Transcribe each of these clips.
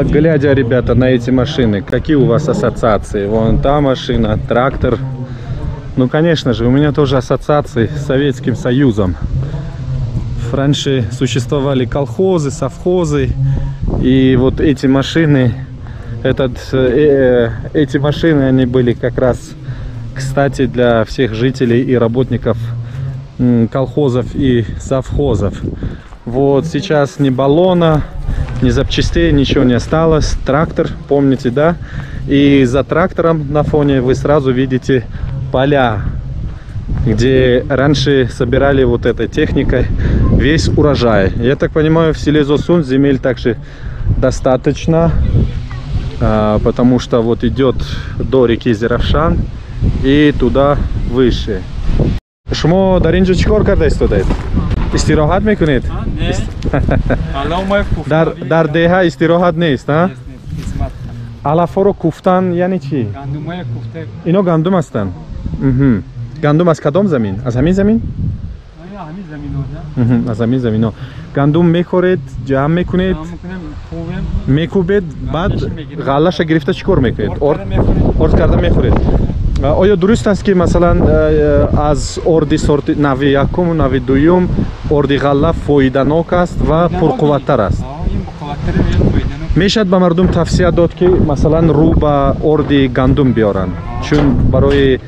глядя, ребята, на эти машины, какие у вас ассоциации? Вон та машина, трактор. Ну, конечно же, у меня тоже ассоциации с Советским Союзом. Раньше существовали колхозы, совхозы. И вот эти машины, эти машины, они были как раз, кстати, для всех жителей и работников колхозов и совхозов. Вот сейчас ни баллона, ни запчастей, ничего не осталось. Трактор, помните, да? И за трактором на фоне вы сразу видите поля, где раньше собирали вот этой техникой весь урожай. Я так понимаю, в селе Зосун земель также достаточно, потому что вот идет до реки Зеравшан и туда выше. شما در اینجا چیکار کرده استادید؟ استراحت میکنید؟ در دهه استراحت نیست، ها؟ علفا رو کوفتن یعنی چی؟ اینا گندم هستن. گندم از کدام زمین؟ از همین زمین؟ از همین زمین ها. گندم میخورید، جمع میکنید، میکوبید، بعد غله‌اش گرفته چیکار میکنید؟ ارد کرده میخورید. آیا درست است که مثلا از اردی سورت نوی یکم و نوی دوم اردی غله فایده‌ناک است و پرقوت‌تر است؟ میشد به مردم توصیه داد که مثلا رو به اردی گندم بیارن، چون برای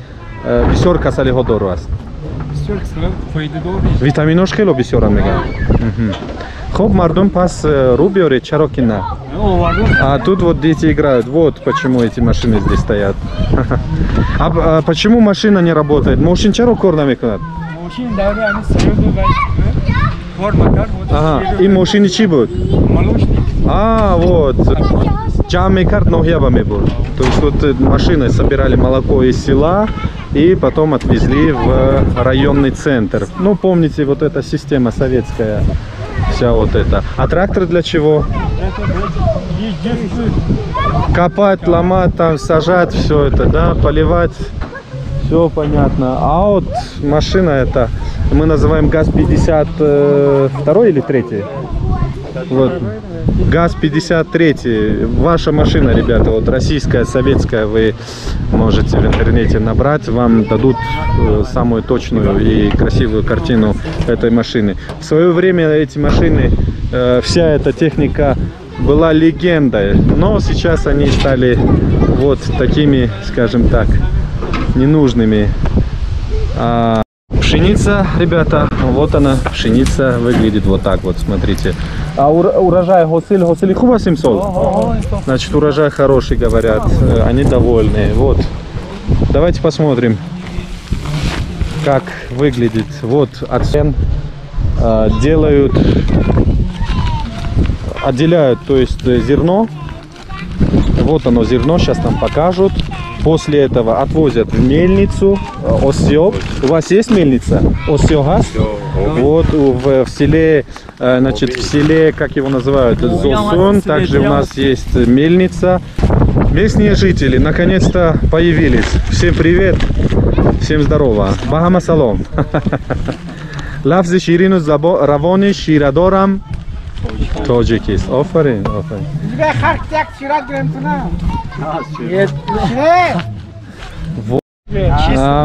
بسیار کسلی ها دارو است. ویتامیناش خیلی بسیار میگن. خب مردم پس رو بیارید، چرا که نه؟ А тут вот дети играют. Вот почему эти машины здесь стоят. А почему машина не работает? Машин чаро кор намекунад? Ага, и машины чи будут? А, вот. Джамми карт ногьяба мебуд. То есть вот машины собирали молоко из села и потом отвезли в районный центр. Ну, помните, вот эта система советская. Вся вот это. А трактор для чего? Копать, ломать, там сажать, все это, да, поливать. Все понятно. А вот машина это мы называем ГАЗ-52 или 3? Вот. ГАЗ-53. Ваша машина, ребята, вот российская, советская, вы можете в интернете набрать, вам дадут самую точную и красивую картину этой машины. В свое время эти машины, вся эта техника была легендой, но сейчас они стали вот такими, скажем так, ненужными. Пшеница, ребята, вот она, пшеница выглядит вот так вот, смотрите. А урожай госили хуба 700? Значит, урожай хороший, говорят, они довольны. Вот, давайте посмотрим, как выглядит. Вот от стен делают, отделяют, то есть зерно. Вот оно зерно, сейчас нам покажут. После этого отвозят в мельницу Осьёб. У вас есть мельница? Осьёгаз? Вот в селе, значит, в селе, как его называют, Зосун. Также у нас есть мельница. Местные жители наконец-то появились. Всем привет, всем здорово. Багама салом. Лафзи ширину равони ширадорам. Тоджикист. Офарин, офарин.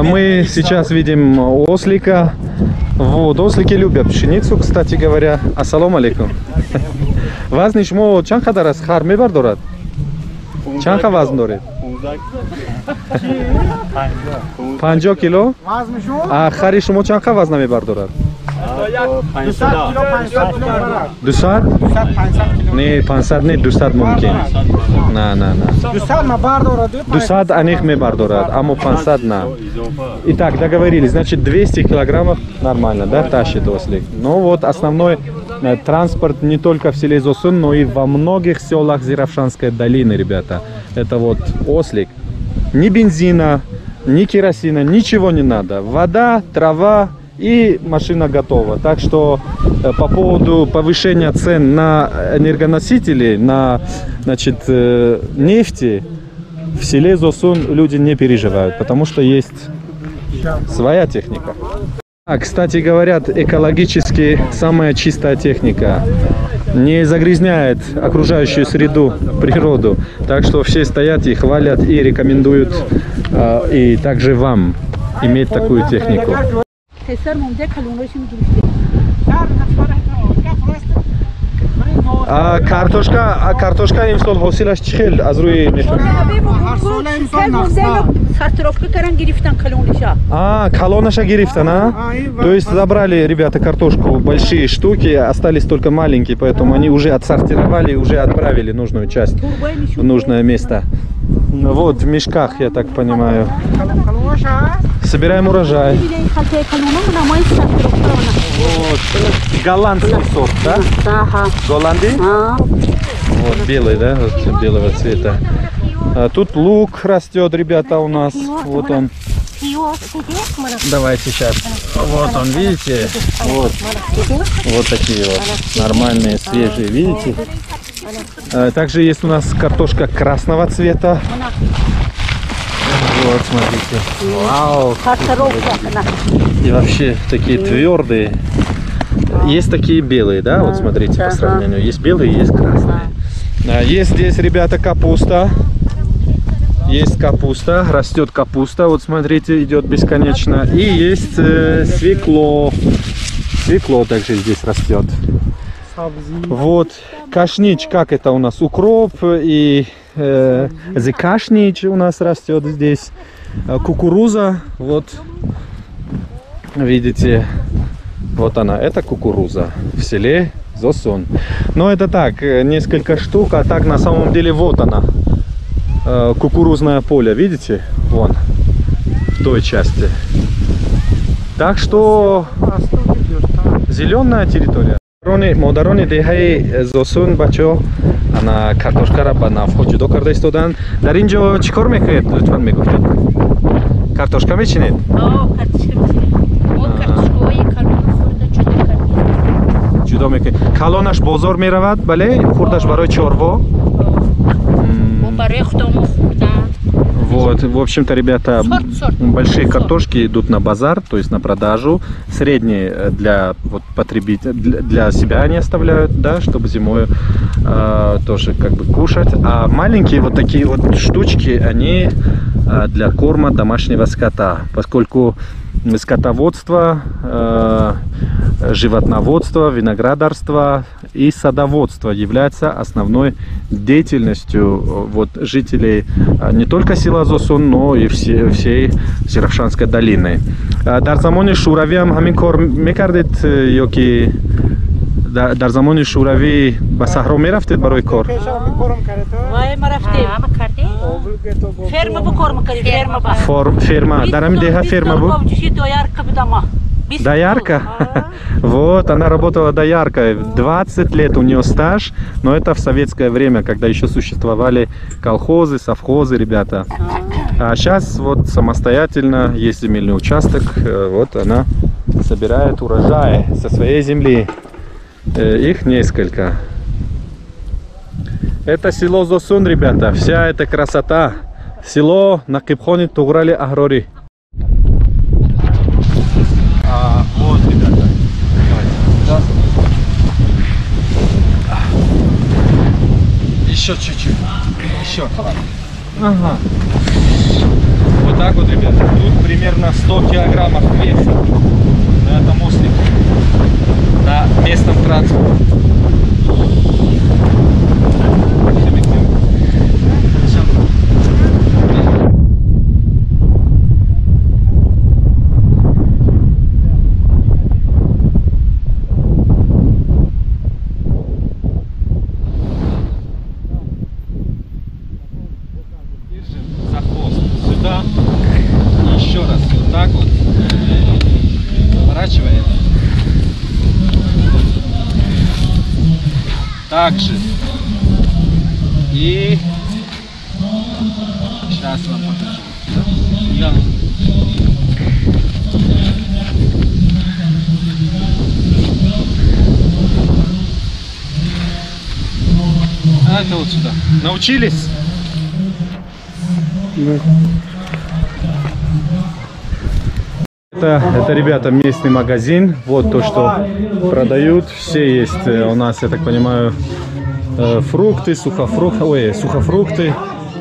Мы сейчас видим ослика. Вот, ослики любят пшеницу, кстати говоря. Ассалам алейкум. Вазни шмо чанд қадар аст? Хар мебардорад? Чанд қа вазн доред? 50 кило? А хари шумо чанд қа вазна мебардорад? 200? Не, 500 не, 200 мумкин. На. 200 аних мебардорад, амо 500 на. Итак, договорились, значит 200 килограммов нормально, да, тащит ослик. Ну вот основной транспорт не только в селе Зосун, но и во многих селах Зеравшанской долины, ребята. Это вот ослик. Ни бензина, ни керосина, ничего не надо. Вода, трава и машина готова. Так что по поводу повышения цен на энергоносители, на, значит, нефти, в селе Зосун люди не переживают, потому что есть своя техника. Кстати, говорят, экологически самая чистая техника не загрязняет окружающую среду, природу. Так что все стоят и хвалят, и рекомендуют, и также вам иметь такую технику. картошка имсол ҳосилаш чӣ хел аз рӯи калонаша гирифтан, то есть забрали ребята картошку большие штуки, остались только маленькие, поэтому они уже отсортировали и уже отправили нужную часть в нужное место. Вот в мешках, я так понимаю. Собираем урожай. Вот. Голландский сорт, да? Голландии? Вот белый, да? Вот белого цвета. А тут лук растет, ребята, у нас. Вот он. Давайте сейчас. Вот он, видите? Вот. Вот такие вот нормальные, свежие, видите? Также есть у нас картошка красного цвета. Вот, смотрите. Вау. И вообще такие твердые. Есть такие белые, да? Вот смотрите по сравнению. Есть белые, есть красные. Есть здесь, ребята, капуста. Есть капуста, растет капуста. Вот смотрите, идет бесконечно. И есть свекло. Свекло также здесь растет. Вот кашнич, как это у нас, укроп и закашнич у нас растет здесь, кукуруза, вот видите, вот она, это кукуруза в селе Зосон. Но это так, несколько штук, а так на самом деле вот она, кукурузное поле, видите, вон, в той части. Так что зеленая территория. модарони деҳаи Зосун бачаҳо ана картошкара ба навҳо ҷудо карда истодан. Дар ин ҷо чӣ кор мекунед? Лутфан мегуфтед. Картошка мечинед? ҷудо мекунед. Калонаш бозор меравад, бале? Хурдаш барои чорво? Барои худомо хурдан. Вот, в общем-то, ребята, большие картошки идут на базар, то есть на продажу. Средние для вот, потребителя, для себя они оставляют, да, чтобы зимой тоже как бы кушать. А маленькие вот такие вот штучки, они для корма домашнего скота, поскольку скотоводство, животноводство, виноградарство и садоводство является основной деятельностью вот, жителей не только села Зосун, но и всей Зиравшанской долины. Дар замони шӯравӣ ҳамин кор мекардед ёки дар замони шӯравӣ ба саҳро мерафтед барои кор? Ферма. Дар ҳамин деҳа ферма буд? Доярка? Вот, она работала дояркой. 20 лет у нее стаж, но это в советское время, когда еще существовали колхозы, совхозы, ребята. А сейчас вот самостоятельно есть земельный участок, вот она собирает урожай со своей земли. Их несколько. Это село Зосун, ребята, вся эта красота. Село на Кипхоне Туграли Агрори. Вот, ребята. Еще чуть-чуть. Еще. Ага. Вот так вот, ребята. Тут примерно 100 килограммов веса на этом ослике. На местном транспорте. Еще раз вот так вот поворачиваем. Так же. И сейчас вам покажу. Да. Это вот сюда. Научились? Да. Это, ребята, местный магазин. Вот то, что продают. Все есть у нас, я так понимаю, фрукты, сухофрукты,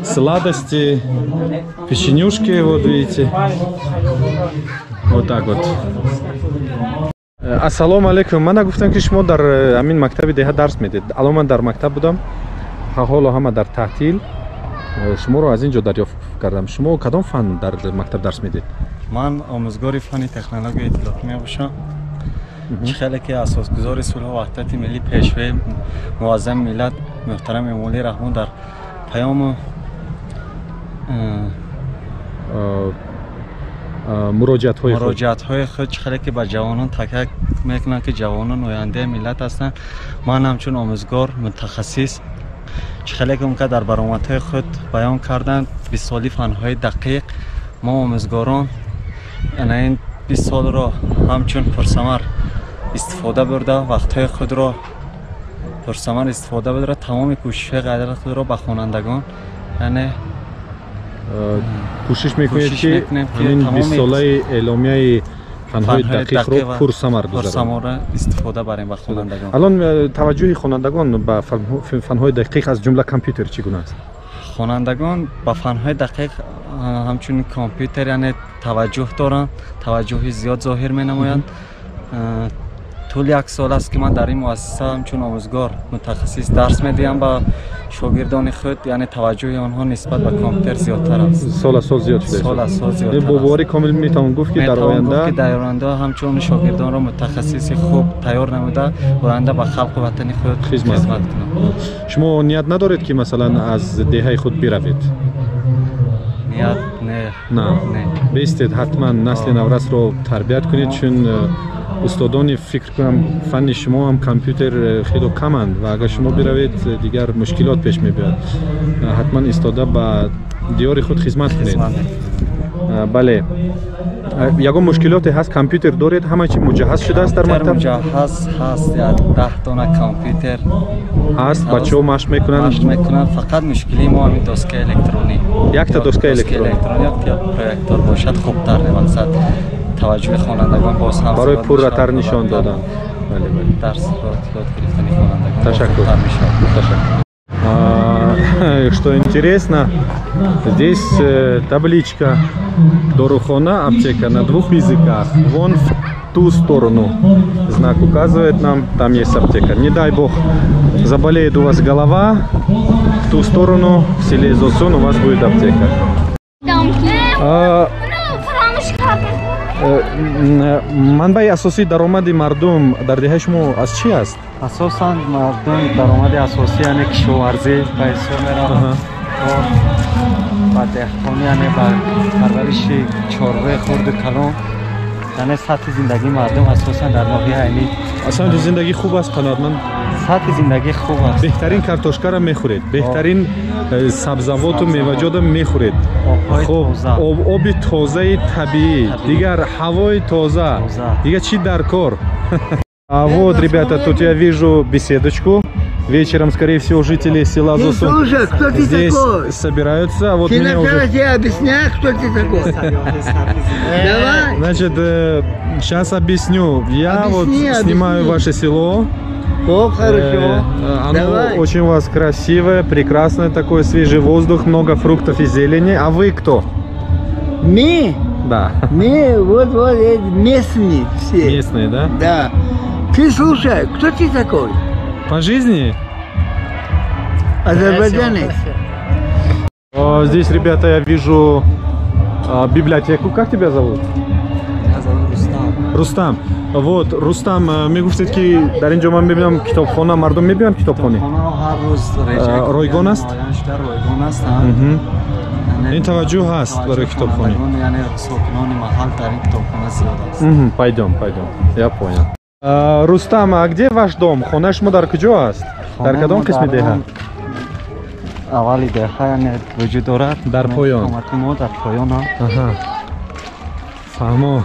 сладости, печенюшки, вот видите. Вот так вот. Ассаламу алейкум. Мана гуфтам ки шумо дар амин мактаби деҳа дарс медед. Алон ман дар мактаб будам. Ҳоло ҳама дар таътил. Шуморо аз инҷо дарёфт кардам. Шумо кадом фан дар мактаб дарс медед? من آموزگار فن تکنولوژی اطلاعات میباشم. خیلی که اساسگزار صلح و وحدت ملی پیشوای معظم ملت محترم مولی رحمان در پیام مراجعت های خود خیلی که به جوانان تاکید میکنند که جوانان آینده ملت هستند. من همچون آموزگار متخصص خیلی که در برآمدهای خود بیان کردند 20 سالی فنهای دقیق ما آموزگاران این 20 سال را همچون پرثمر استفاده برده وقتهای خود را پرثمر استفاده برده تمام کوشش‌های قدر خود را به خوانندگان یعنی کوشش میکنید که همین 20 ساله اعلامیه فنهای دقیق رو پرثمر گذارید استفاده بریم به خوانندگان. الان توجه خوانندگان به فنهای دقیق از جمله کامپیوتر چگونه است؟ خوانندگان با فنهای دقیق همچون کامپیوتر یعنی توجه دارند، توجه زیاد ظاهر می نمایند. طول یک سال است که من در این مؤسسه همچون آموزگار متخصص درس میدهم با شاگردان خود، یعنی توجه آنها نسبت به کامپیوتر زیادتر است. سال از سال زیاد شده. سال از سال زیادتر. با باور کامل میتوان گفت که در آینده همچون شاگردان را متخصص خوب تیار نموده آینده به خلق و وطن خود خدمت کنند. شما نیت ندارید که مثلا از دهه خود بروید؟ نیت نه. بیستید حتما نسل نورس رو تربیت کنید، چون استادان فکر کنم فن شما هم کامپیوتر خیلی کمند و اگر شما بروید دیگر مشکلات پیش میاد. حتما استاده به دیار خود خدمت کنید. بله. یگان مشکلاتی هست کامپیوتر دارید؟ همه چی مجهز شده است در مکتب؟ مجهز هست. 10 دانه کامپیوتر هست. بچه‌ها مشق میکنن. فقط مشکلی ما همین دسکه الکترونی. یک تا دسکه الکترونی یا پروژکتور باشد خوبتر مقصد توجه خوانندگان باز هم برای پررتر نشان دادن. بله درس یاد گرفتن خوانندگان تشکر. Что интересно, здесь табличка Дорохона, аптека на 2 языках. Вон в ту сторону знак указывает нам, там есть аптека. Не дай бог заболеет у вас голова, в ту сторону в селе Зосон у вас будет аптека. منبع اساسی درآمد مردم در دهه شما از چی است؟ اساساً مردم درآمد اساسی یعنی کشاورزی به حساب می‌روند. و دهقانی یعنی پرورش چرخ خرد کلان، یعنی سطح زندگی مردم اساساً در ناحیه عینی اصلا زندگی خوب است قناعتمند. سطح زندگی خوب است. بهترین کارتوشکا را میخورید، بهترین سبزیجات و میوه‌جات را میخورید. خب آب تازه طبیعی، دیگر هوای تازه، دیگر چی در کار؟ А вот, ребята, тут я вижу беседочку. Вечером, скорее всего, жители села Зосун здесь собираются. А вот ты меня уже... тебе объясняй, кто ты такой. Давай. Значит, сейчас объясню. Я вот снимаю ваше село. О, хорошо. Оно Давай. очень у вас красивое, прекрасное, такой свежий воздух, много фруктов и зелени. А вы кто? Мы? Да. Мы вот местные все. Местные, да? Да. Ты слушай, кто ты такой? По жизни? Азербайджанец. Здесь, ребята, я вижу библиотеку. Как тебя зовут? Меня зовут Рустам. Рустам. Вот, Рустам, میگفتید که در اینجا من ببینم کتابخانه مردم میبینن کتابخانه. رایگان است؟ رایگان است. این توجه هست برای کتابخانه. یعنی ساکنان محل در این کتابخانه زیاد است. Пойдем. Я понял. Рустам, а где ваш дом? خانه شما در کجا است؟ در کدام قسم دهه؟ اولی دهه یعنی وجود دارد. در پایان. ما در پایان ها. فهمو.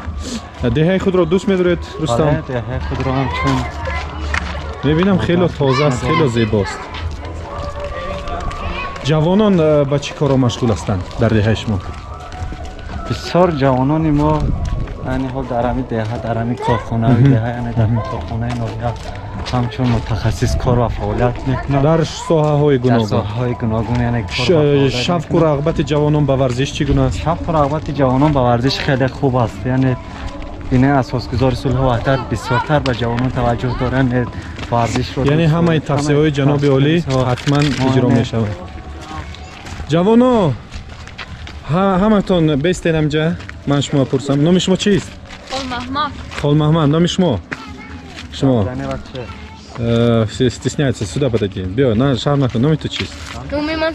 دهه خود را دوست می‌دارید رستم؟ دهه خود را هم چون می‌بینم خیلی تازه است، خیلی زیباست. جوانان با چی کارا مشغول هستند در دهه شما؟ بسیار جوانان ما یعنی حال در همین دهه در همین کارخانه‌های دهه یعنی در کارخانه نویا همچون متخصص کار و فعالیت میکنم در ساحه‌های در گوناگون. ساحه‌های گوناگون یعنی کار و فعالیت شوق و می‌کنم. رغبت جوانان به ورزش چگونه است؟ شوق و رغبت جوانان به ورزش خیلی خوب است یعنی این اساسگزار صلح و وحدت بسیارتر به جوانان توجه دارن ورزش رو یعنی همه توصیه‌های جناب عالی حتما اجرا می‌شود. جوانو همتون بیستین اینجا. من شما پرسم نام شما چیست؟ خال محمد. نام شما؟ شما стесняется сюда подойди. بیا نه شرم نکن. نام تو چیست؟ نام من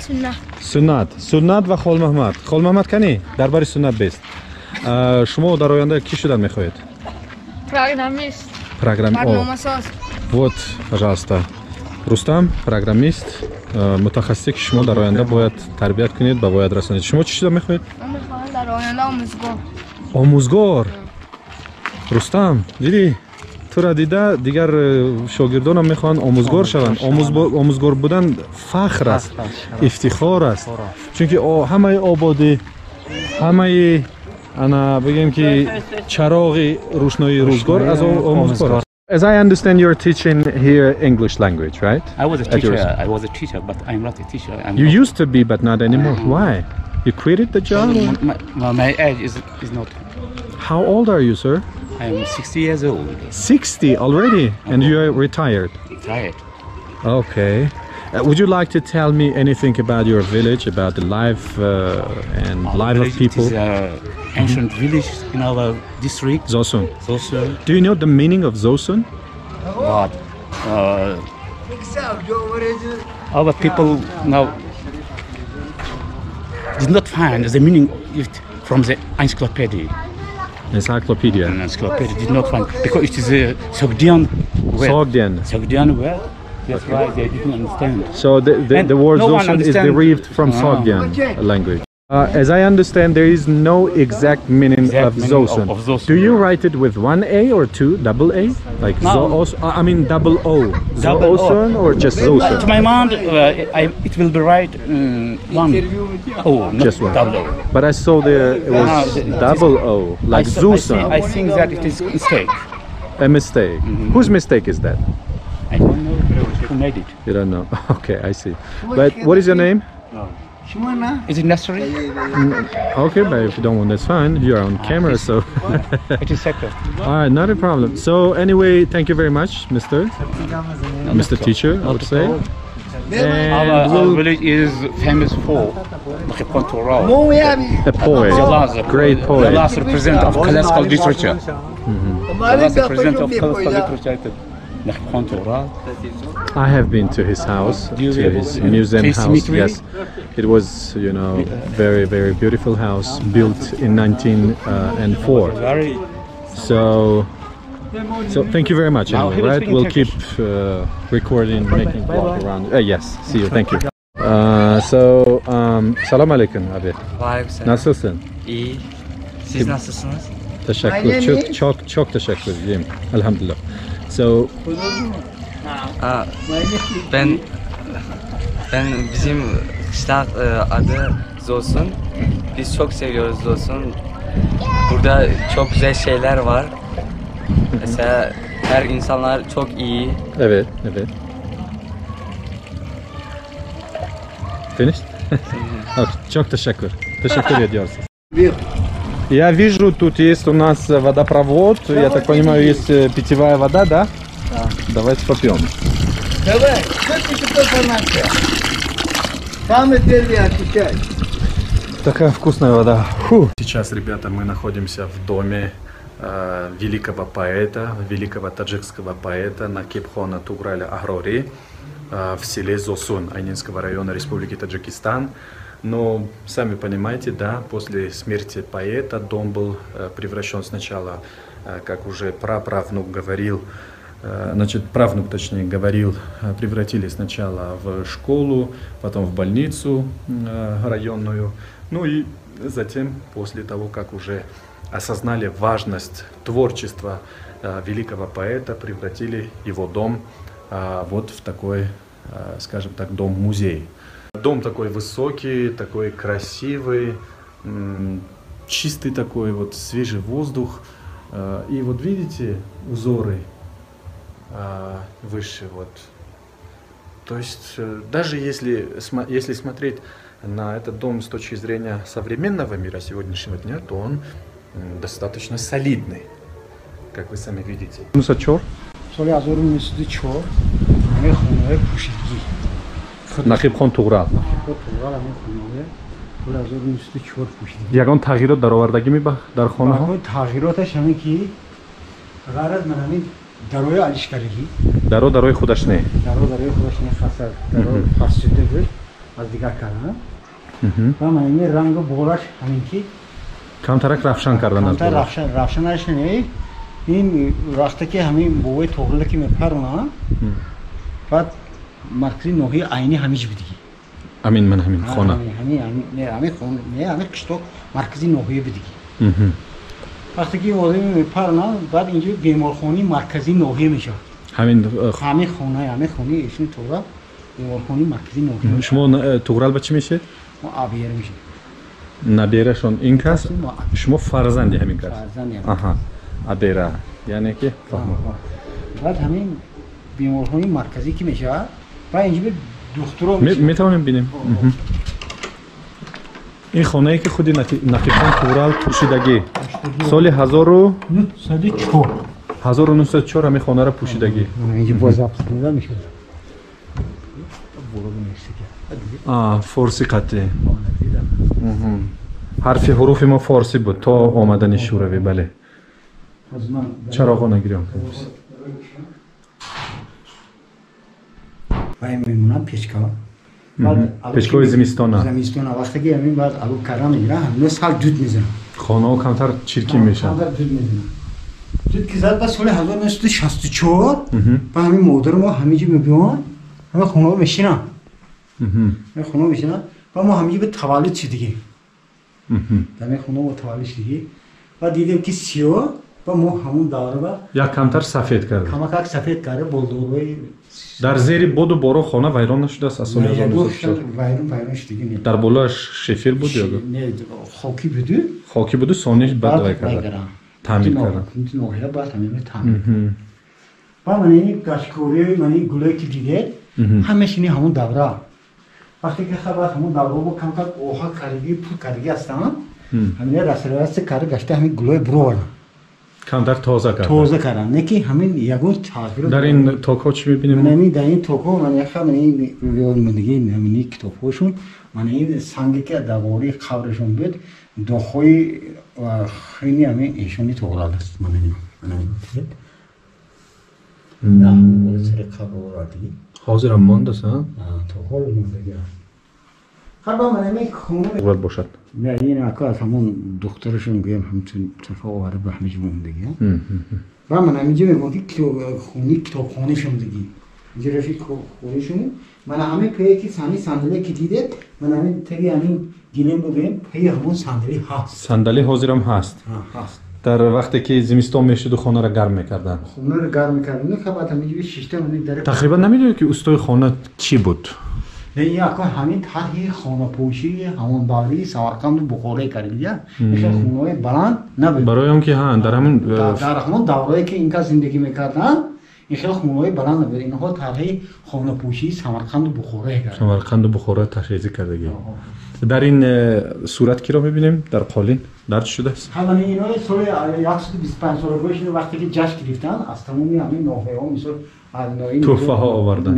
سنت. سنت و خال محمد. خال محمد کنی درباره سنت بیست. شما در آینده کی شدن میخواهید؟ پروگرامیست. برنامه‌ساز. Вот, пожалуйста. Рустам, программист, متخصصی که شما در آینده باید تربیت کنید به باید رسانید. شما چی شده میخواهید؟ من میخوام در آینده آموزگار. آموزگار. رستم دیدی تو را دیده دیگر شاگردانم میخوان آموزگار شوند. آموزگار بودن فخر است، افتخار است. چون که همه آبادی همه انا بگیم که چراغ روشنایی روزگار از آموزگار است. As I understand, you're teaching here English language, right? I was a teacher, but I'm not a teacher. You used to be, but not anymore. Why? You quitted the job? My age is not. How old are you, sir? I'm 60 years old. 60 already, and you are retired. Tired. Okay. Would you like to tell me anything about your village, about the life and life of people? It is an ancient village in our district. Zosun. Zosun. Do you know the meaning of Zosun? But our people now did not find the meaning it from the encyclopedia. Encyclopedia. An encyclopedia did not find because it is a Sogdian word. Sogdian word. That's why they didn't understand. So the word no one Zosun is understand- derived from Sogdian language. As I understand, there is no exact meaning of meaning Zosun. of Zosun. Do you write it with one A or two, double A? Like No. I mean double O. Double O. Zosun or just Zosun? To my mind, it will be right one. Oh, not Just one. double O. But I saw there it was double O, like Zosun. I think that it is a mistake. A mistake. Whose mistake is that? I don't know who made it. You don't know. Okay, I see. But what is your name? Is it necessary? Okay, but if you don't want, that's fine. You're on camera, so. It is secret. All right, not a problem. So anyway, thank you very much, Mr. Teacher, I would say. And Our village is famous for the control. a poet, great The poet. last representative of classical literature. The last representative of classical literature. I have been to his house, to his museum Please house. meet me. Yes, it was, you know, very, very beautiful house built in 1904. Very. So thank you very much. Now, Anyway, he was right? speaking We'll keep Turkish. recording, making walk around. Yes, see you. Thank you. Salam alaikum abi. Aleykümselam. Nasılsın? İyi. Siz nasılsınız? Teşekkür. Çok teşekkür ederim. Elhamdülillah. So Ben bizim kışlak adı Zosun. Biz çok seviyoruz Zosun. Burada çok güzel şeyler var. Mesela her insanlar çok iyi. evet. Finished? Okay, çok teşekkür. Teşekkür ediyoruz. Я вижу, тут есть у нас водопровод. Я так понимаю, есть питьевая вода, да? Да. Давайте попьем. Давай, что ты такой фанатка? Самый первый отвечай. Такая вкусная вода. Фу. Сейчас, ребята, мы находимся в доме великого поэта, великого таджикского поэта Накибхона Туграля Агрори в селе Зосун Айнинского района Республики Таджикистан. Но, сами понимаете, да, после смерти поэта дом был превращен сначала, как уже праправнук говорил, значит, правнук, точнее, говорил, превратили сначала в школу, потом в больницу районную. Ну и затем, после того, как уже осознали важность творчества великого поэта, превратили его дом вот в такой, скажем так, дом-музей. Дом такой высокий, такой красивый, чистый такой, вот свежий воздух. И вот видите узоры выше вот. То есть даже если смотреть на этот дом с точки зрения современного мира сегодняшнего дня, то он достаточно солидный, как вы сами видите. Ну, сачор? Соли 1904 همه خونه پوشیدگی نقیب خان طغرل طغرل همه خونه سال 1904 پوشیدگی یگان تغییرات در آوردگی می در خانه ها تغییراتش همین که غرض من همین درای علیشکرگی درای خودش نه درای خودش نه خاصه درای فرسوده بود از دیگر کردن و من این رنگ بولش همین که کمترک رفشن کردن از کمتر رفشنش نه این وقتی که همین بوی طغرل که میپرونه بعد مرکزی نوحی عینی همیش بدگی همین من همین خانه همین خانه نه همین قشتو مرکزی نوحی بدگی وقتی که آدمی میپرونه بعد اینجا بیمارخانه مرکزی نوحی میشه همین خونه ایشون طغرل بیمارخانه مرکزی نوحی شما طغرل به چی میشه؟ ما آبیر میشه نبیرشون این کس شما فرزندی همین کس فرزندی آها ابیرا یعنی که بعد همین بیمارخانه مرکزی که میشه و اینجا به دکترها میتونیم ببینیم این خانه ای که خودی نقیب خان طغرل پوشیدگی سال 1904 همین خانه را پوشیدگی اینجا بازآباد میشه فارسی قطعه حرف حروف ما فارسی بود تا آمدن شوروی بله چراغا نگیریم و این میمونم پیچکا پیچکای زمستانه وقتی که همین بعد الو کارا میگیره همین سال دود میزنه خانه ها کمتر چیرکی میشن دود که زد بس سال 1964 با همین مادر ما همیجی میبیان همه خانه ها میشینن و ما همیجی به تولد شدگی همین خانه با تولد شدگی و دیدیم که سیاه و ما همون داره با یک کمتر سفید کرده کمک سفید کرده بلدوروی در زیر باد و باران خانه ویران نشده است از سال 1904 ویران شدگی نیست در بالاش شفیر بود یا نه خاکی بود سانیش بعد وای کرده تعمیر کردن نوحیه بعد همین تعمیر و من این گشکوری من این گله که دیده همش اینی همون دوره وقتی که خبر همون دوره با کم کم اوها کارگی پول کارگی هستن همین رسالت کار گشته همین گله برو کمتر تازه کردن نه که همین یگون تغییر در این توکو چی می‌بینیم من در این توکو من من این ویولمندگی همین کتابشون من این سنگی که دواری خبرشون بود دخوی و خیلی همین ایشونی طغرل است من نه سر خبراتی حاضر هم مانده است توکو مندگی خبر من همین خونه اول باشد نه این اکا همون دخترشون گویم همچون صفا آورده به همه مندگی و من همینجا میگم که کتابخانه شوندگی اینجا رفیق خونهشون من همه پی که صندلی که دیده من همین تگی همین گیلم بگیم پی همون صندلی هست صندلی حاضر هم هست در وقتی که زمستان میشد و خانه را گرم میکردن خانه را گرم میکردن که بعد همینجا شیشته من در تقریبا نمیدونی که استای خانه چی بود این اکا همین طرح خانه پوشی همون داری سمرقند و بخاری کردیه میشه خونه بلند نبود برای اون که در همون دوره‌ای که اینکا زندگی میکردن این خیلی خونه بلند نبود اینها طرح خانه پوشی سمرقند و بخاری کردن سمرقند و بخاری تشریح کردگی در این صورت کی رو میبینیم در قالین درد شده است همین اینا سال 125 سال پیش وقتی که جشن گرفتن از تمامی همین نوحه‌ها مثل تحفه ها آوردن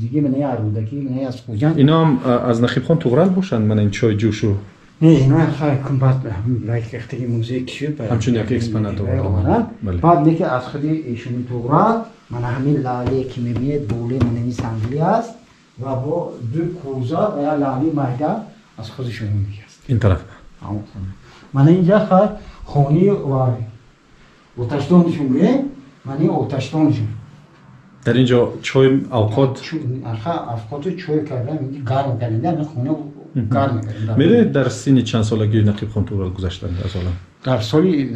دیگه من عروضکی من از کجا اینا هم از نقیب خان طغرل باشن من این چای جوشو نه اینا خیلی کم بعد لایک اختی موزیک شد همچون یک اکسپونات آوردن بعد که از خودی ایشون طغرل من همین لاله که میبینید بوله من این صندلی است و با دو کوزه و یا لاله مایده از خودشون میگیست این طرف من اینجا خیلی خونی و اوتشتونشون گه من این اوتشتونشون در اینجا چای اوقات چای کردن میگه گرم کردن خونه گرم کردن میره در سن چند سالگی نقیب خان طغرل گذشتن در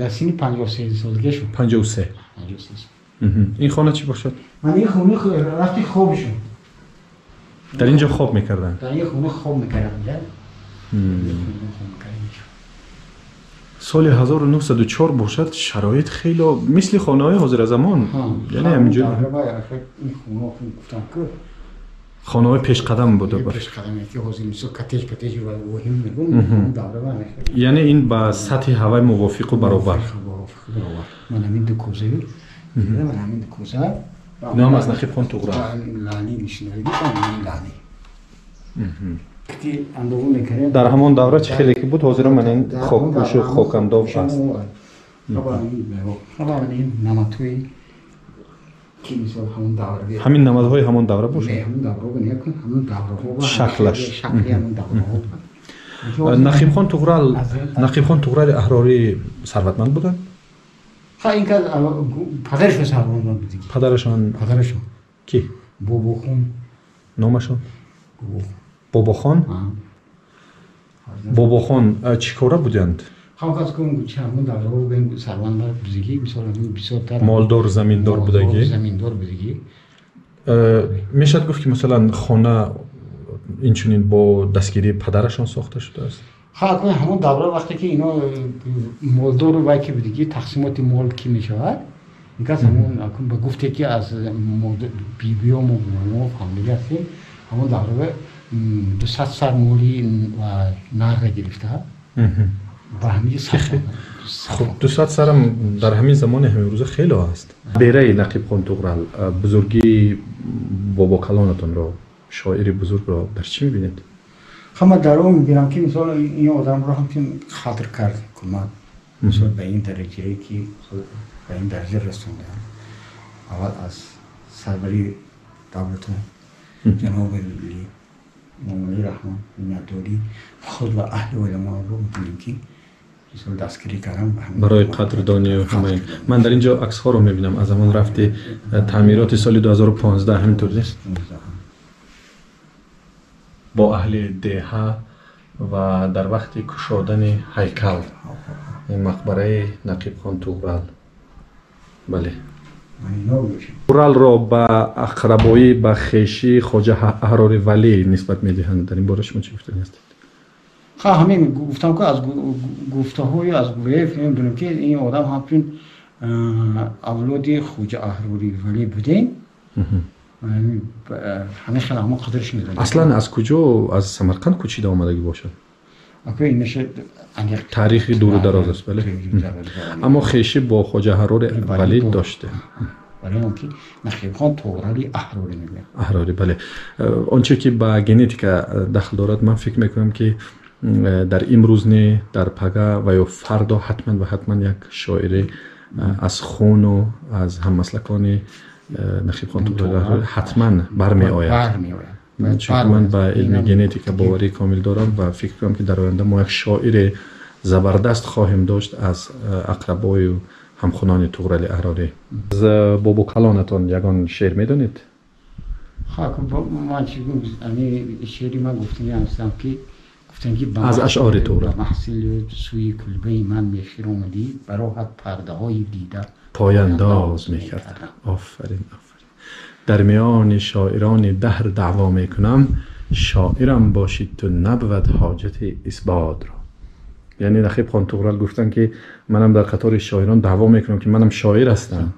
سن 53 سالگی شد 53 این خانه چی باشد من این خونه رفتی خوابشون در اینجا خواب میکردن در این خونه خواب میکردن سال 1904 باشد شرایط خیلی مثل خانه‌های حاضر زمان، یعنی همینجوری خانه‌های پیش قدم بوده باشه. یعنی این با سطح هوای موافق و برابر. من همین دو کوزه من همین دو کوزه نام از نخیب خان طغرل لانی میشنوید لانی در همون دوره چه خیلی که بود حاضر من این خاکپوش و خاکمداو است. همین نمادهای همون دوره باشه. شکلش. نخیب خان طغرل احراری ثروتمند بودن؟ این که پدرشون ثروتمند بود. پدرشون کی؟ باباخان. نامشون؟ باباخان؟ باباخان چیکاره بودند؟ خواهد کنم که همون دوره رو بین ثروتمند بودگی مثلا بسیار مالدار زمیندار بودگی. زمیندار بودگی. میشد گفت که مثلا خانه اینچنین با دستگیری پدرشان ساخته شده است. خواهد کنم همون دوره وقتی که اینا مالدار رو وکی بودگی تقسیمات مال کی میشود این کس همون به گفته که از بیبی و مامو فامیلی هستی همون دوره 200 سر مولی و نرغه گرفته و همین خب 200 سرم در همین زمان همین روز خیلی هست. بیره نقیب خان طغرل بزرگی بابا کلانتون رو شاعری بزرگ رو در چی میبینید؟ خب من در اون میبینم که مثلا این آدم رو همچنین خاطر کرد کمک مثلا به این درجه ای که به این درجه رسونده اول از سروری دولت جناب مولانا رحمان میادوری خود و اهل علما رو میتونیم که مثلا دستگیری کردن برای قدردانی و همه. من در اینجا عکس ها رو میبینم از زمان رفته تعمیرات سال 2015 همینطور نیست؟ با اهل دهه و در وقت کشادن هیکل مقبره نقیب خان طغرل. بله. طغرل را با اقربایی با خویشی خواجه احراری ولی نسبت میدهند. در این باره شما چی گفتنی هستید؟ خب همین گفتم که از گفته های از گویه فهم دونم که این آدم همچون اولاد خواجه احراری ولی بودین همه خیلی همون قدرش میدونم. اصلا از کجا از سمرقند کوچیده آمدگی باشد؟ این نشه تاریخی دور و دراز است. بله. اما خویشی با خواجه احراری ولی داشته. ولی اون که نخیب خان طغرل احراری میگه. احراری بله. آنچه که با ژنتیک دخل دارد من فکر میکنم که در امروز نه در پگاه و یا فردا حتما یک شاعر از خون و از هممسلکان نخیب خان طغرل حتما برمی آید. چون من با علم ژنتیک باوری کامل دارم و فکر کنم که در آینده ما یک شاعر زبردست خواهیم داشت از اقربای و همخوانان طغرل احراری. از بابا کلانتان یگان شعر میدونید؟ خب من شعری من گفتنی هستم که از اشعار طغرل محصول سوی کلبه من میخیر اومدی براحت پرده های دیده پایانداز میکرد. آفرین. در میان شاعران دهر دعوا میکنم شاعرم باشید تو نبود حاجت اثبات را. یعنی نخیب خان طغرل گفتن که منم در قطار شاعران دعوا میکنم که منم شاعر هستم،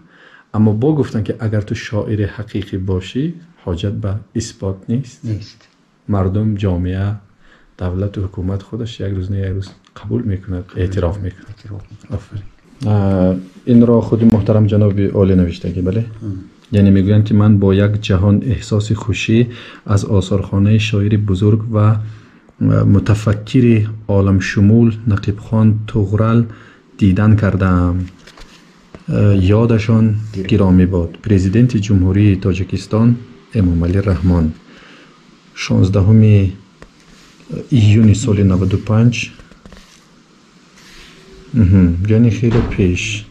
اما با گفتن که اگر تو شاعر حقیقی باشی حاجت به اثبات نیست. مردم، جامعه، دولت و حکومت خودش یک روز نه یک روز قبول میکند، اعتراف میکند. آفرین. این را خود محترم جناب عالی نوشته که بله. یعنی میگویند که من با یک جهان احساس خوشی از آثارخانه شاعر بزرگ و متفکر عالم شمول نقیب خان طغرل دیدن کردم. یادشان گرامی باد. پرزیدنت جمهوری تاجیکستان امامعلی رحمان 16 ایون سال 95. یعنی خیلی پیش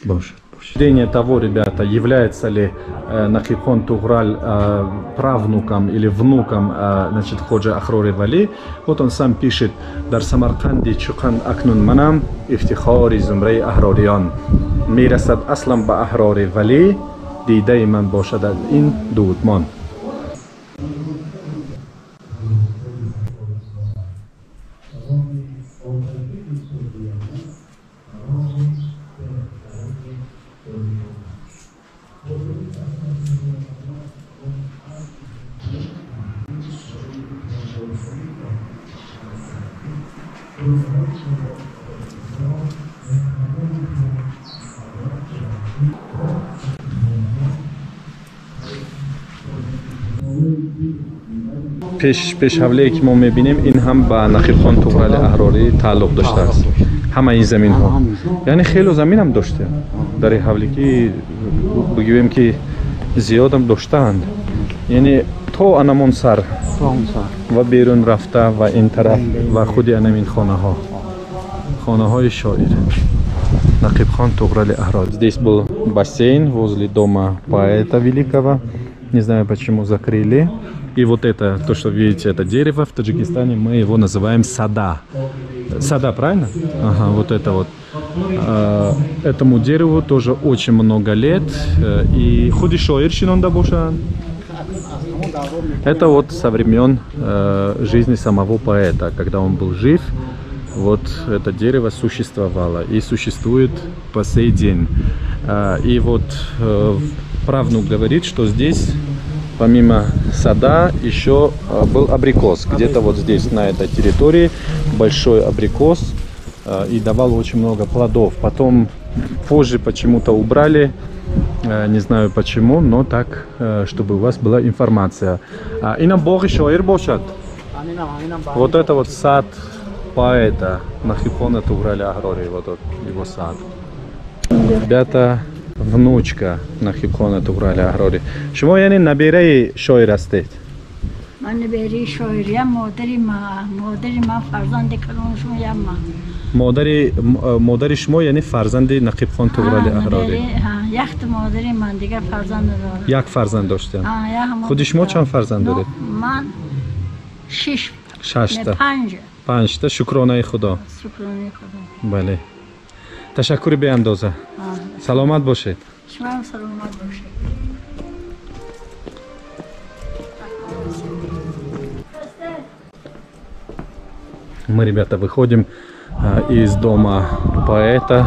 башет. Рождение того, ребята, является ли Нақиб хан Туғрал правнуком или внуком, значит, Ходжа Ахрори Вали. Вот он сам пишет: «Дар Самарқанди чуқан акнун манам, ифтихори зумраи Ахрорион. Мирасад аслам ба Ахрори Вали, дидаи ман бошад ин дудмон». пешҳавлие ки мо мебинем ин ҳам ба нақибхон туғрали аҳрорӣ тааллуқ доштааст. ҳама ин заминҳо яъне хело заминам дошта дар ин ҳавле ки бигӯем ки зиёдам доштаанд, яъне то анамон сар ва берун рафта ва ин тараф ва худи анамин хонаҳои шоир Нақибхон туғрали аҳрорӣ. Здесь был бассейн возле дома поэта великого. Не знаю, почему закрыли. И вот это, то, что видите, это дерево, в Таджикистане мы его называем сада. Сада, правильно? Ага, вот это вот. Этому дереву тоже очень много лет. И худи шоир шинонда бошан. Это вот со времен жизни самого поэта, когда он был жив. Вот это дерево существовало и существует по сей день. И вот правнук говорит, что здесь помимо сада еще был абрикос. Где-то вот здесь, на этой территории, большой абрикос и давал очень много плодов. Потом позже почему-то убрали, не знаю почему, но так, чтобы у вас была информация. И на Боги шоир бошат. Вот это вот сад поэта Нақибхона туғрали аҳрорӣ, вот его сад. Ребята, внучка Нақибхона туғрали аҳрорӣ. Шумо яъне набераи шоир ҳастед? Ман набераи шоирам, модари ман фарзанди калоншуям. Модари шумо яъне фарзанди Нақибхон туғрали аҳрорӣ? Як модари ман, дигар фарзанд дорам. Як фарзанд доштем. Худи шумо чанд фарзанд доред? Ман шашта. Панҷта. Шукронаи худо. Бале. Ташаккури беандоза. Саломат бошед. Шумам саломат бошед. Мы, ребята, выходим из дома поэта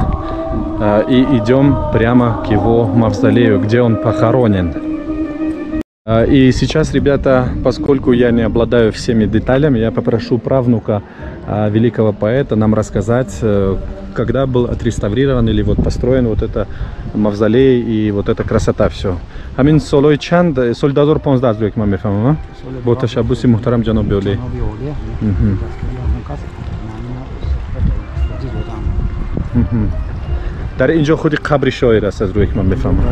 и идем прямо к его мавзолею, где он похоронен. И сейчас, ребята, поскольку я не обладаю всеми деталями, я попрошу правнука великого поэта нам рассказать, когда был отреставрирован или вот построен вот это мавзолей и вот эта красота, все. Амин солой чанд, солдадор 15 век мы мефамам, бо ташаббуси мухтарам ҷаноби олӣ. дар инҷо худи қабри шоир аст, аз рӯе ки ман мефаҳмам.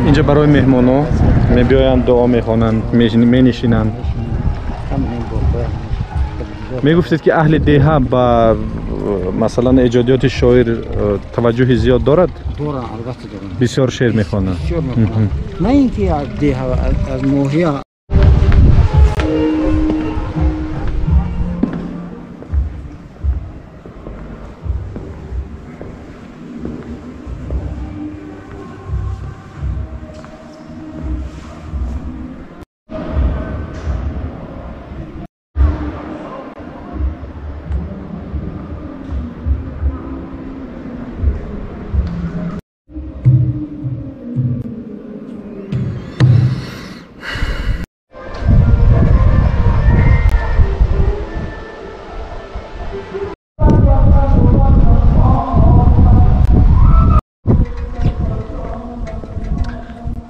اینجا برای مهمان‌ها می‌بیایند، دعا می‌خوانند، می‌نشینند. می‌گفتید که اهل دیها با مثلا ایجادیات شاعر توجه زیاد دارد؟ دارن، البته دارن. بسیار شعر می‌خوانند. بسیار می‌خوانند. نه اینکه از دیها از نوحیه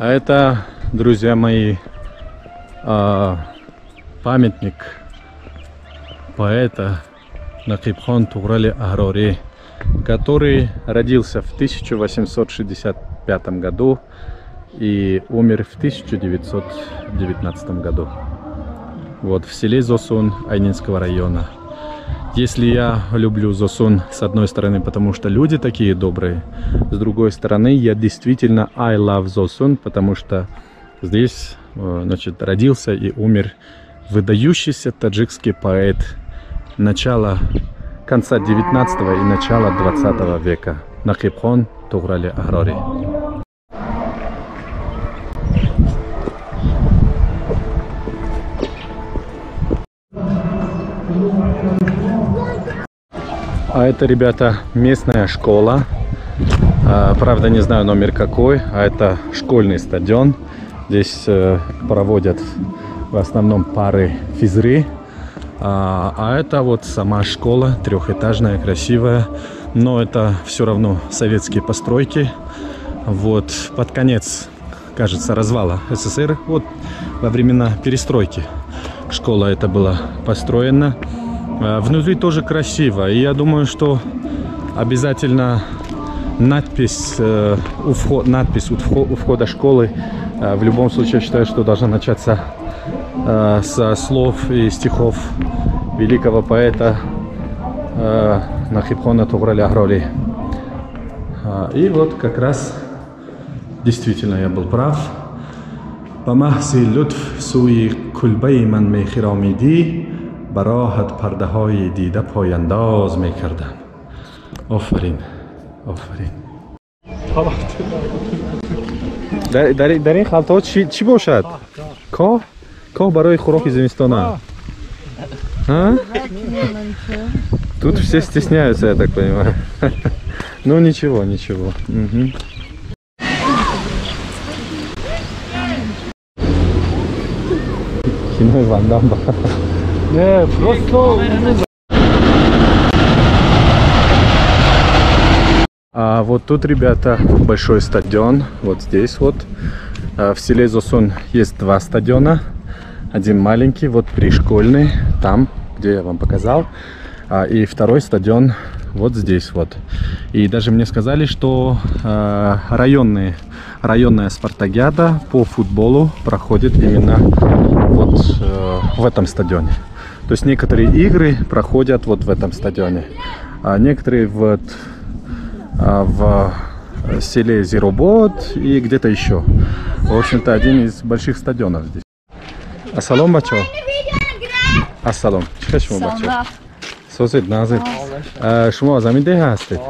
А это, друзья мои, памятник поэта Нақибхон туғрали аҳрорӣ, который родился в 1865 году и умер в 1919 году. Вот в селе Зосун Айнинского района. Если я люблю Зосун с одной стороны, потому что люди такие добрые, с другой стороны, я действительно I love Зосун, потому что здесь, значит, родился и умер выдающийся таджикский поэт конца 19 и начала 20 века Нақибхон туғрали аҳрорӣ. А это, ребята, местная школа. Правда, не знаю номер какой. А это школьный стадион. Здесь проводят в основном пары физры. А это вот сама школа, трехэтажная, красивая. Но это все равно советские постройки. Вот под конец, кажется, развала СССР, вот во времена перестройки школа эта была построена. Внутри тоже красиво. И я думаю, что обязательно надпись у входа школы, в любом случае, я считаю, что должна начаться со слов и стихов великого поэта Нахибхона Туграли Агроли. И вот как раз действительно я был прав. Бамахси лютф суи кульбайман мехирамиди барахат пардахой дида пояндаз мекардам. Офарин, офарин. дар ин халтаҳо чӣ бошад? Коҳ? Коҳ барои хӯроки зимистона? Тут все стесняются, я так понимаю. Ну ничего, ничего. Кино Ван Дамма. Не, просто... А вот тут, ребята, большой стадион. Вот здесь вот. В селе Зосун есть два стадиона. Один маленький, вот пришкольный, там, где я вам показал. И второй стадион вот здесь вот. И даже мне сказали, что районная спартакиада по футболу проходит именно вот в этом стадионе. То есть некоторые игры проходят вот в этом стадионе, а некоторые вот в селе Зиробот и где-то еще. В общем-то, один из больших стадионов здесь. Ассалом, бачо. Ассалом. Чехашмо, бачо. Сосед, назад. Шумо заминде ҳастед?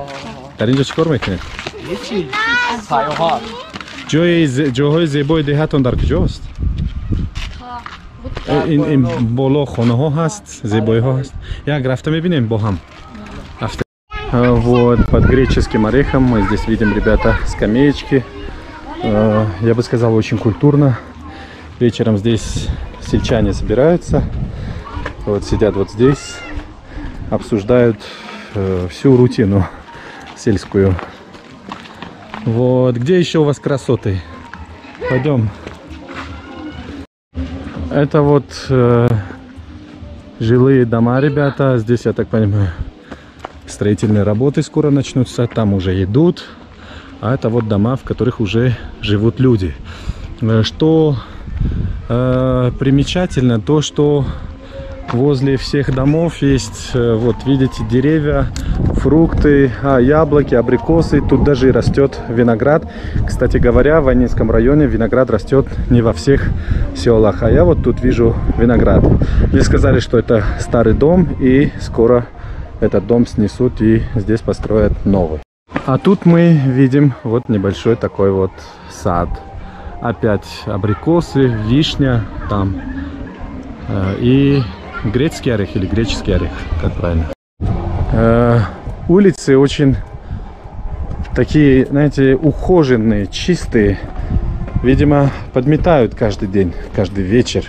Дар инҷо чӣ кор мекунед? ҷойҳои зебои деҳатон дар куҷост? ин боло хонаҳо ҳаст, зебоиҳо ҳаст. Як рафта мебинем бо ҳам. Вот, под греческим орехом мы здесь видим, ребята, скамеечки. Я бы сказал, очень культурно. Вечером здесь сельчане собираются. Вот сидят вот здесь, обсуждают всю рутину сельскую. Вот, где еще у вас красоты? Пойдем. Это вот жилые дома, ребята. Здесь, я так понимаю, строительные работы скоро начнутся. Там уже идут. А это вот дома, в которых уже живут люди. Что примечательно, то что возле всех домов есть, вот видите, деревья, фрукты, яблоки, абрикосы. Тут даже растет виноград. Кстати говоря, в Анинском районе виноград растет не во всех селах. А я вот тут вижу виноград. Мне сказали, что это старый дом, и скоро этот дом снесут и здесь построят новый. А тут мы видим вот небольшой такой вот сад. Опять абрикосы, вишня там и грецкий орех или греческий орех, как правильно. Улицы очень такие, знаете, ухоженные, чистые. Видимо, подметают каждый день, каждый вечер.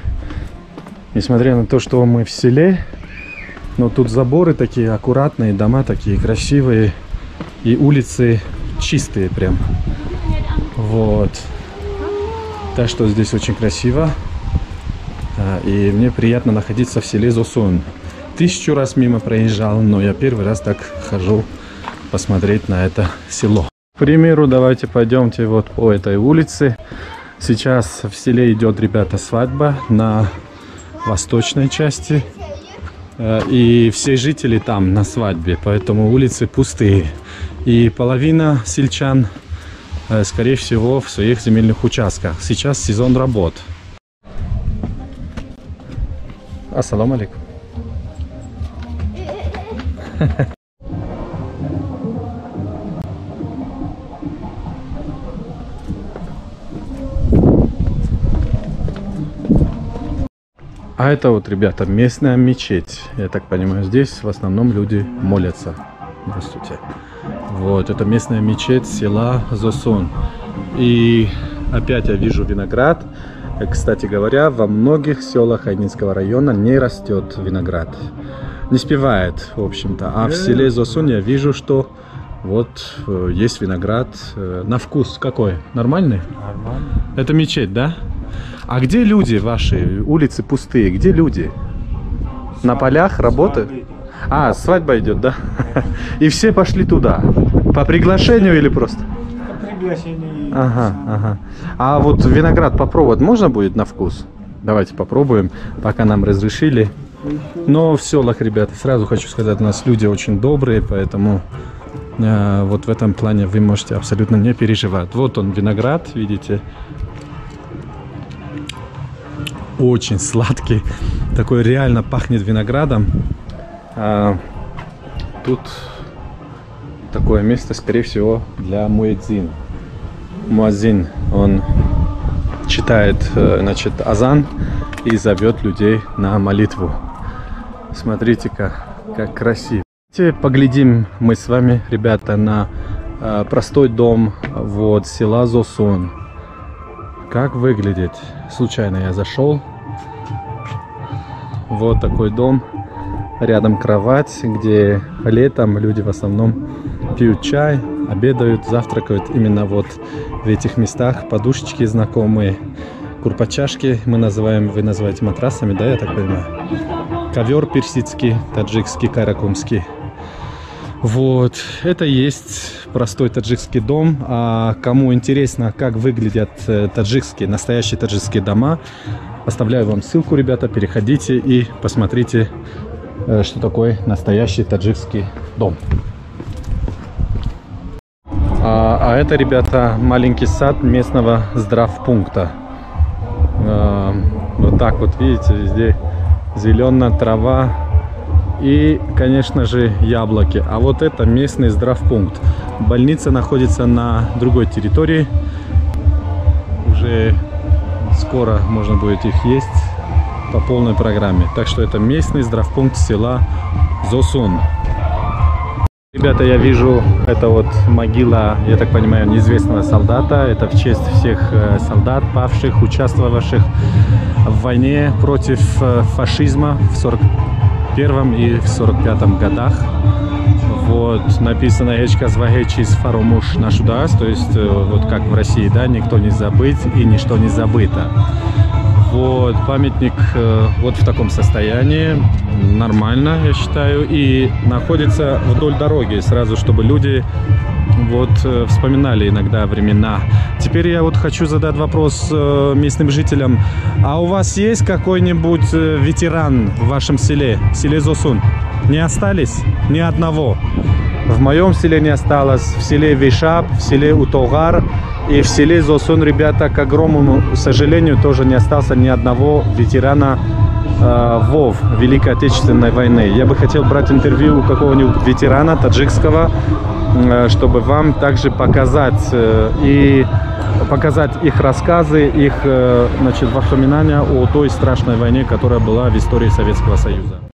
Несмотря на то, что мы в селе, но тут заборы такие аккуратные, дома такие красивые и улицы чистые прям. Вот. Так что здесь очень красиво. И мне приятно находиться в селе Зосун. 1000 раз мимо проезжал, но я первый раз так хожу посмотреть на это село. К примеру, давайте пойдемте вот по этой улице. Сейчас в селе идет, ребята, свадьба на восточной части. И все жители там на свадьбе, поэтому улицы пустые. И половина сельчан, скорее всего, в своих земельных участках. Сейчас сезон работ. Ассаламу алейкум. А это вот, ребята, местная мечеть. Я так понимаю, здесь в основном люди молятся. Здравствуйте. Вот, это местная мечеть села Зосун. И опять я вижу виноград. Кстати говоря, во многих селах Айнинского района не растет виноград. Не спевает, в общем-то. А в селе Зосун я вижу, что вот есть виноград. На вкус какой? Нормальный? Нормально. Это мечеть, да? А где люди ваши? Улицы пустые. Где люди? На полях работают? А, свадьба идет, да? И все пошли туда. По приглашению или просто? По приглашению. Ага, ага. А вот виноград попробовать можно будет на вкус? Давайте попробуем, пока нам разрешили. Но в селах, ребята, сразу хочу сказать, у нас люди очень добрые, поэтому вот в этом плане вы можете абсолютно не переживать. Вот он, виноград, видите? Очень сладкий. Такой реально пахнет виноградом. Тут такое место, скорее всего, для муэдзин. Муаззин, он читает, значит, азан и зовет людей на молитву. Смотрите-ка, как красиво. Давайте поглядим мы с вами, ребята, на простой дом вот села Зосун. Как выглядит? Случайно я зашел. Вот такой дом. Рядом кровать, где летом люди в основном пьют чай, обедают, завтракают именно вот в этих местах. Подушечки знакомые, курпачашки мы называем, вы называете матрасами, да, я так понимаю. Ковер персидский, таджикский, каракумский. Вот, это и есть простой таджикский дом. А кому интересно, как выглядят таджикские, настоящие таджикские дома, оставляю вам ссылку, ребята, переходите и посмотрите, что такое настоящий таджикский дом. А это, ребята, маленький сад местного здравпункта. Вот так вот, видите, везде зеленая трава и, конечно же, яблоки. А вот это местный здравпункт. Больница находится на другой территории. Уже скоро можно будет их есть по полной программе. Так что это местный здравпункт села Зосун. Ребята, я вижу, это вот могила, я так понимаю, неизвестного солдата. Это в честь всех солдат, павших, участвовавших в войне против фашизма в 41 и в 45 годах. Вот, написано «Эчказ вагечис фаромуш нашудас», то есть вот как в России, да, никто не забыт и ничто не забыто. Вот, памятник вот в таком состоянии, нормально, я считаю, и находится вдоль дороги, сразу, чтобы люди вот вспоминали иногда времена. Теперь я вот хочу задать вопрос местным жителям. А у вас есть какой-нибудь ветеран в вашем селе, в селе Зосун? Не остались? Ни одного? В моем селе не осталось, в селе Вишап, в селе Утогар и в селе Зосун, ребята, к огромному сожалению, тоже не остался ни одного ветерана ВОВ, Великой Отечественной войны. Я бы хотел брать интервью у какого-нибудь ветерана таджикского, чтобы вам также показать их рассказы, их, значит, воспоминания о той страшной войне, которая была в истории Советского Союза.